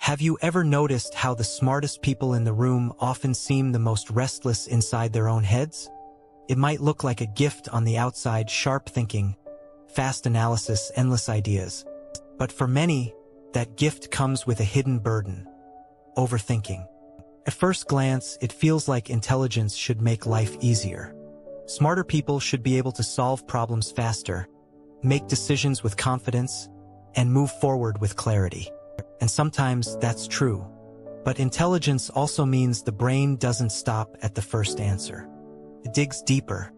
Have you ever noticed how the smartest people in the room often seem the most restless inside their own heads? It might look like a gift on the outside: sharp thinking, fast analysis, endless ideas. But for many, that gift comes with a hidden burden: overthinking. At first glance, it feels like intelligence should make life easier. Smarter people should be able to solve problems faster, make decisions with confidence, and move forward with clarity. And sometimes that's true. But intelligence also means the brain doesn't stop at the first answer. It digs deeper.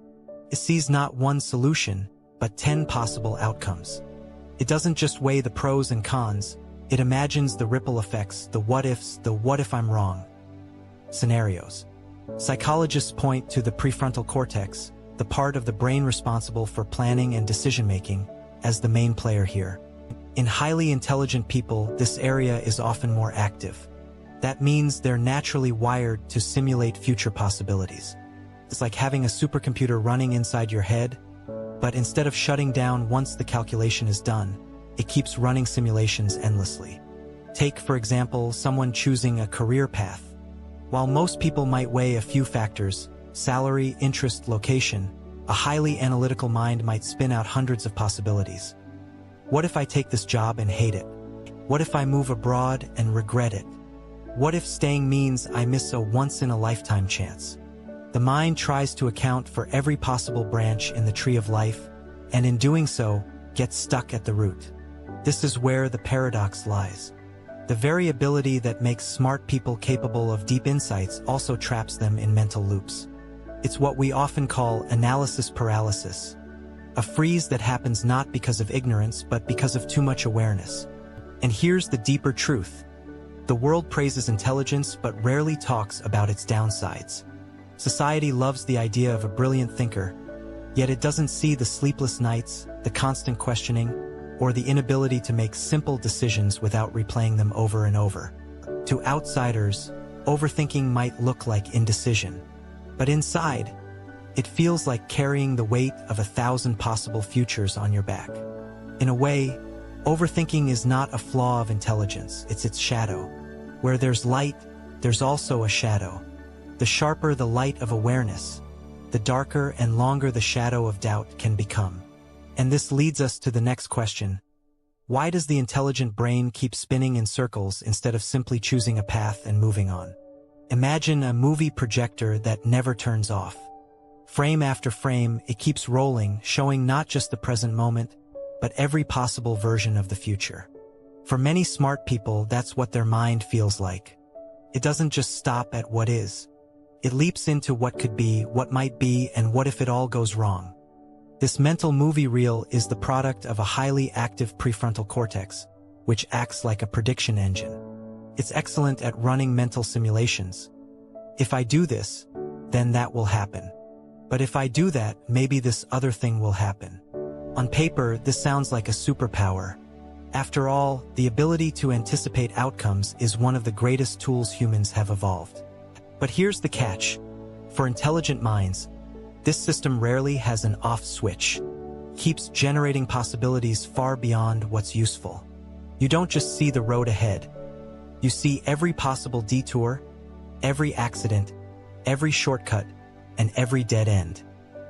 It sees not one solution, but 10 possible outcomes. It doesn't just weigh the pros and cons. It imagines the ripple effects, the what ifs, the what if I'm wrong scenarios. Psychologists point to the prefrontal cortex, the part of the brain responsible for planning and decision-making, as the main player here. In highly intelligent people, this area is often more active. That means they're naturally wired to simulate future possibilities. It's like having a supercomputer running inside your head, but instead of shutting down once the calculation is done, it keeps running simulations endlessly. Take, for example, someone choosing a career path. While most people might weigh a few factors: salary, interest, location, a highly analytical mind might spin out hundreds of possibilities. What if I take this job and hate it? What if I move abroad and regret it? What if staying means I miss a once-in-a-lifetime chance? The mind tries to account for every possible branch in the tree of life, and in doing so, gets stuck at the root. This is where the paradox lies. The variability that makes smart people capable of deep insights also traps them in mental loops. It's what we often call analysis paralysis, a freeze that happens not because of ignorance but because of too much awareness. And here's the deeper truth. The world praises intelligence but rarely talks about its downsides. Society loves the idea of a brilliant thinker, yet it doesn't see the sleepless nights, the constant questioning, or the inability to make simple decisions without replaying them over and over. To outsiders, overthinking might look like indecision. But inside, it feels like carrying the weight of 1,000 possible futures on your back. In a way, overthinking is not a flaw of intelligence, it's its shadow. Where there's light, there's also a shadow. The sharper the light of awareness, the darker and longer the shadow of doubt can become. And this leads us to the next question. Why does the intelligent brain keep spinning in circles instead of simply choosing a path and moving on? Imagine a movie projector that never turns off. Frame after frame, it keeps rolling, showing not just the present moment, but every possible version of the future. For many smart people, that's what their mind feels like. It doesn't just stop at what is. It leaps into what could be, what might be, and what if it all goes wrong. This mental movie reel is the product of a highly active prefrontal cortex, which acts like a prediction engine. It's excellent at running mental simulations. If I do this, then that will happen. But if I do that, maybe this other thing will happen. On paper, this sounds like a superpower. After all, the ability to anticipate outcomes is one of the greatest tools humans have evolved. But here's the catch. For intelligent minds, this system rarely has an off switch. Keeps generating possibilities far beyond what's useful. You don't just see the road ahead. You see every possible detour, every accident, every shortcut, and every dead end.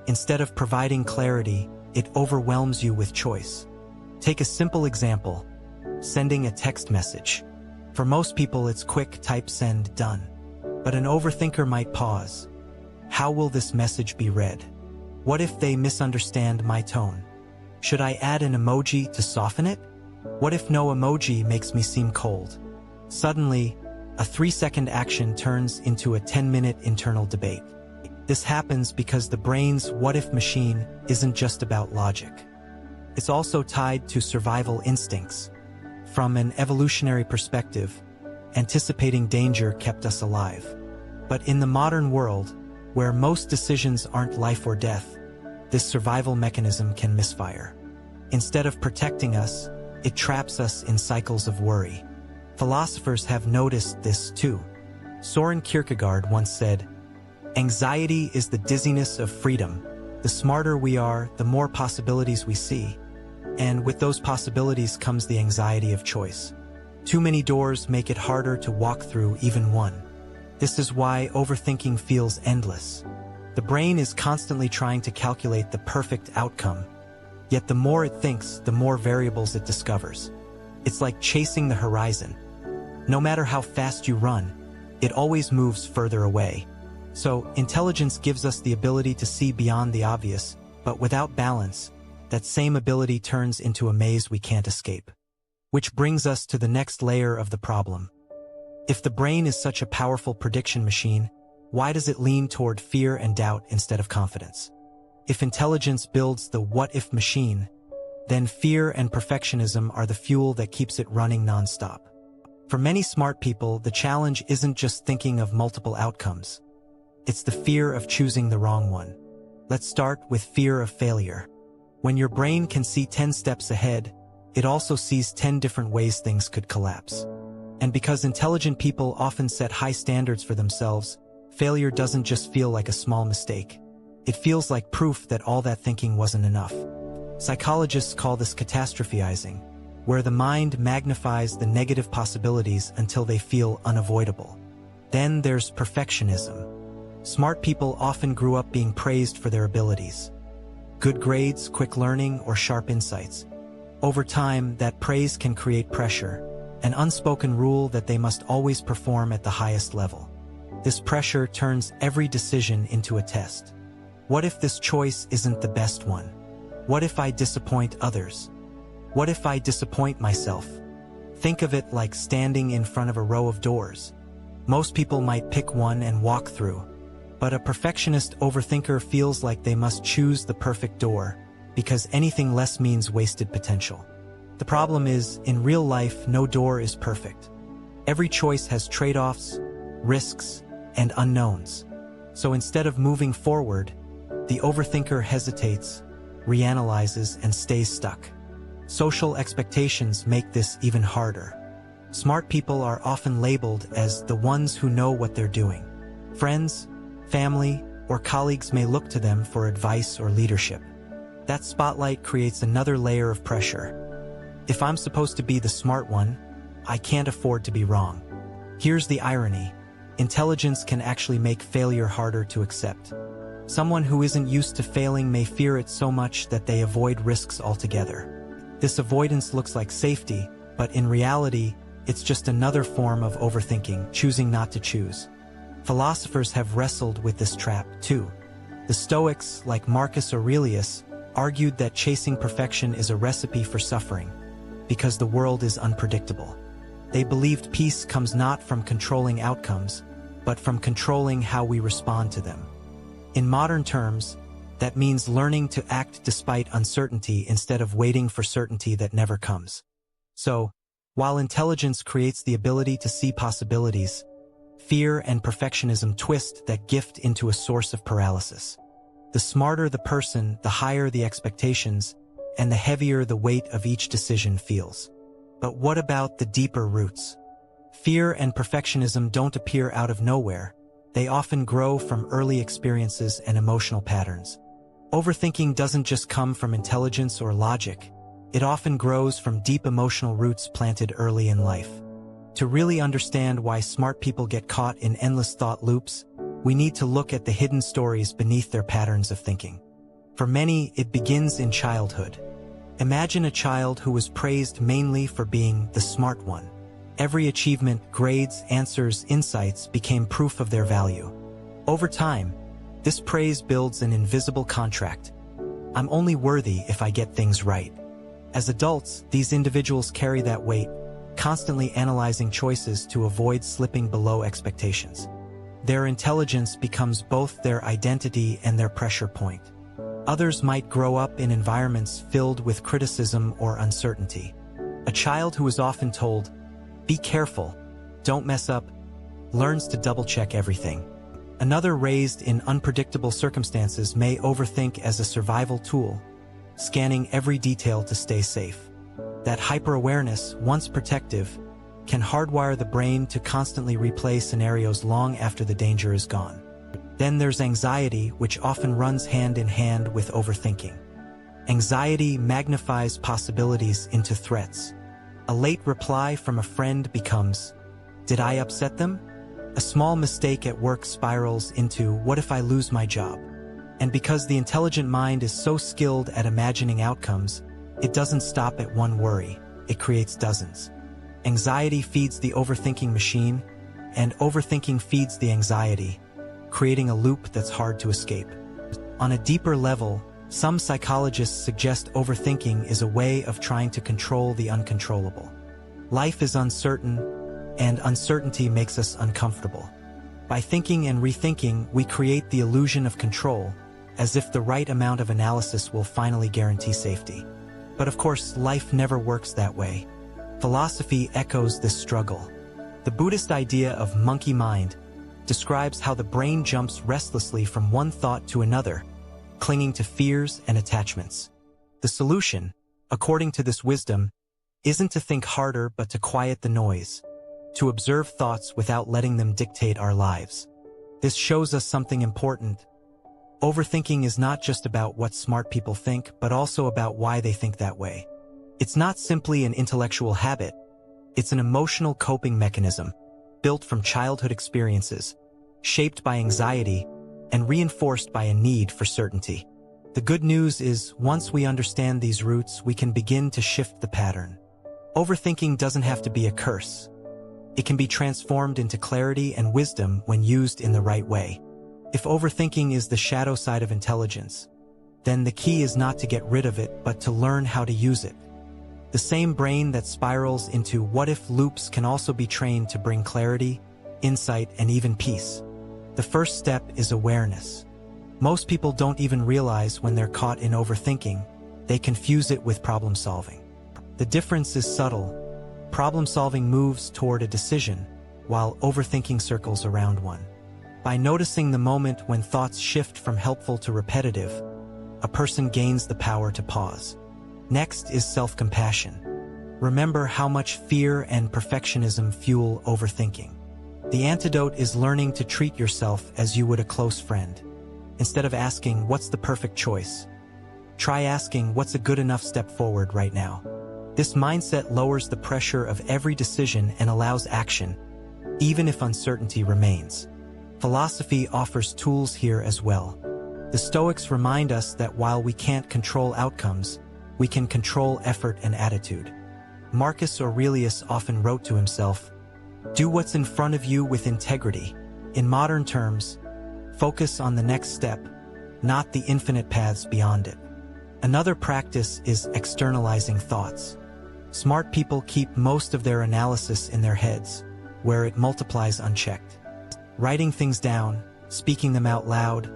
Instead of providing clarity, it overwhelms you with choice. Take a simple example: sending a text message. For most people, it's quick, type, send, done. But an overthinker might pause. How will this message be read? What if they misunderstand my tone? Should I add an emoji to soften it? What if no emoji makes me seem cold? Suddenly, a 3-second action turns into a 10-minute internal debate. This happens because the brain's what-if machine isn't just about logic. It's also tied to survival instincts. From an evolutionary perspective, anticipating danger kept us alive. But in the modern world, where most decisions aren't life or death, this survival mechanism can misfire. Instead of protecting us, it traps us in cycles of worry. Philosophers have noticed this too. Soren Kierkegaard once said, "Anxiety is the dizziness of freedom. The smarter we are, the more possibilities we see. And with those possibilities comes the anxiety of choice." Too many doors make it harder to walk through even one. This is why overthinking feels endless. The brain is constantly trying to calculate the perfect outcome, yet the more it thinks, the more variables it discovers. It's like chasing the horizon. No matter how fast you run, it always moves further away. So, intelligence gives us the ability to see beyond the obvious, but without balance, that same ability turns into a maze we can't escape. Which brings us to the next layer of the problem. If the brain is such a powerful prediction machine, why does it lean toward fear and doubt instead of confidence? If intelligence builds the what-if machine, then fear and perfectionism are the fuel that keeps it running nonstop. For many smart people, the challenge isn't just thinking of multiple outcomes. It's the fear of choosing the wrong one. Let's start with fear of failure. When your brain can see 10 steps ahead, it also sees 10 different ways things could collapse. And because intelligent people often set high standards for themselves, failure doesn't just feel like a small mistake. It feels like proof that all that thinking wasn't enough. Psychologists call this catastrophizing, where the mind magnifies the negative possibilities until they feel unavoidable. Then there's perfectionism. Smart people often grew up being praised for their abilities. Good grades, quick learning, or sharp insights. Over time, that praise can create pressure, an unspoken rule that they must always perform at the highest level. This pressure turns every decision into a test. What if this choice isn't the best one? What if I disappoint others? What if I disappoint myself? Think of it like standing in front of a row of doors. Most people might pick one and walk through, but a perfectionist overthinker feels like they must choose the perfect door, because anything less means wasted potential. The problem is, in real life, no door is perfect. Every choice has trade-offs, risks, and unknowns. So instead of moving forward, the overthinker hesitates, reanalyzes, and stays stuck. Social expectations make this even harder. Smart people are often labeled as the ones who know what they're doing. Friends, family, or colleagues may look to them for advice or leadership. That spotlight creates another layer of pressure. If I'm supposed to be the smart one, I can't afford to be wrong. Here's the irony. Intelligence can actually make failure harder to accept. Someone who isn't used to failing may fear it so much that they avoid risks altogether. This avoidance looks like safety, but in reality, it's just another form of overthinking, choosing not to choose. Philosophers have wrestled with this trap, too. The Stoics, like Marcus Aurelius, argued that chasing perfection is a recipe for suffering, because the world is unpredictable. They believed peace comes not from controlling outcomes, but from controlling how we respond to them. In modern terms, that means learning to act despite uncertainty instead of waiting for certainty that never comes. So, while intelligence creates the ability to see possibilities, fear and perfectionism twist that gift into a source of paralysis. The smarter the person, the higher the expectations, and the heavier the weight of each decision feels. But what about the deeper roots? Fear and perfectionism don't appear out of nowhere. They often grow from early experiences and emotional patterns. Overthinking doesn't just come from intelligence or logic. It often grows from deep emotional roots planted early in life. To really understand why smart people get caught in endless thought loops, we need to look at the hidden stories beneath their patterns of thinking. For many, it begins in childhood. Imagine a child who was praised mainly for being the smart one. Every achievement, grades, answers, insights became proof of their value. Over time, this praise builds an invisible contract. I'm only worthy if I get things right. As adults, these individuals carry that weight, constantly analyzing choices to avoid slipping below expectations. Their intelligence becomes both their identity and their pressure point. Others might grow up in environments filled with criticism or uncertainty. A child who is often told, "Be careful, don't mess up," learns to double-check everything. Another raised in unpredictable circumstances may overthink as a survival tool, scanning every detail to stay safe. That hyper-awareness, once protective, can hardwire the brain to constantly replay scenarios long after the danger is gone. Then there's anxiety, which often runs hand in hand with overthinking. Anxiety magnifies possibilities into threats. A late reply from a friend becomes, "Did I upset them?" A small mistake at work spirals into, "What if I lose my job?" And because the intelligent mind is so skilled at imagining outcomes, it doesn't stop at one worry, it creates dozens. Anxiety feeds the overthinking machine, and overthinking feeds the anxiety, creating a loop that's hard to escape. On a deeper level, some psychologists suggest overthinking is a way of trying to control the uncontrollable. Life is uncertain, and uncertainty makes us uncomfortable. By thinking and rethinking, we create the illusion of control, as if the right amount of analysis will finally guarantee safety. But of course, life never works that way. Philosophy echoes this struggle. The Buddhist idea of monkey mind describes how the brain jumps restlessly from one thought to another, clinging to fears and attachments. The solution, according to this wisdom, isn't to think harder but to quiet the noise, to observe thoughts without letting them dictate our lives. This shows us something important. Overthinking is not just about what smart people think, but also about why they think that way. It's not simply an intellectual habit. It's an emotional coping mechanism, built from childhood experiences, shaped by anxiety, and reinforced by a need for certainty. The good news is, once we understand these roots, we can begin to shift the pattern. Overthinking doesn't have to be a curse. It can be transformed into clarity and wisdom when used in the right way. If overthinking is the shadow side of intelligence, then the key is not to get rid of it, but to learn how to use it. The same brain that spirals into what-if loops can also be trained to bring clarity, insight, and even peace. The first step is awareness. Most people don't even realize when they're caught in overthinking. They confuse it with problem solving. The difference is subtle. Problem solving moves toward a decision, while overthinking circles around one. By noticing the moment when thoughts shift from helpful to repetitive, a person gains the power to pause. Next is self-compassion. Remember how much fear and perfectionism fuel overthinking. The antidote is learning to treat yourself as you would a close friend. Instead of asking, "What's the perfect choice?" try asking, "What's a good enough step forward right now?" This mindset lowers the pressure of every decision and allows action, even if uncertainty remains. Philosophy offers tools here as well. The Stoics remind us that while we can't control outcomes, we can control effort and attitude. Marcus Aurelius often wrote to himself, "Do what's in front of you with integrity." In modern terms, focus on the next step, not the infinite paths beyond it. Another practice is externalizing thoughts. Smart people keep most of their analysis in their heads, where it multiplies unchecked. Writing things down, speaking them out loud,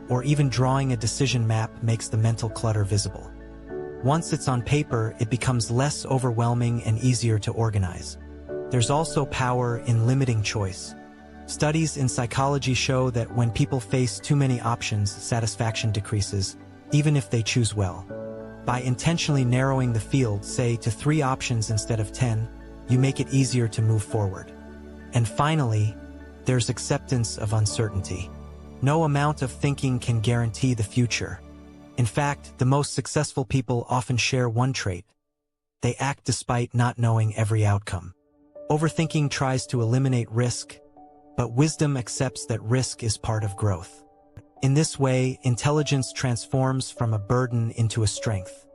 or even drawing a decision map makes the mental clutter visible. Once it's on paper, it becomes less overwhelming and easier to organize. There's also power in limiting choice. Studies in psychology show that when people face too many options, satisfaction decreases, even if they choose well. By intentionally narrowing the field, say, to 3 options instead of 10, you make it easier to move forward. And finally, there's acceptance of uncertainty. No amount of thinking can guarantee the future. In fact, the most successful people often share one trait. They act despite not knowing every outcome. Overthinking tries to eliminate risk, but wisdom accepts that risk is part of growth. In this way, intelligence transforms from a burden into a strength.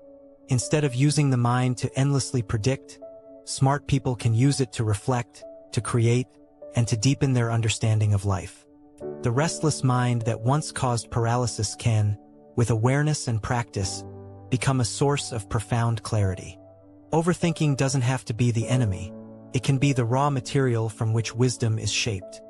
Instead of using the mind to endlessly predict, smart people can use it to reflect, to create, and to deepen their understanding of life. The restless mind that once caused paralysis can, with awareness and practice, become a source of profound clarity. Overthinking doesn't have to be the enemy. It can be the raw material from which wisdom is shaped.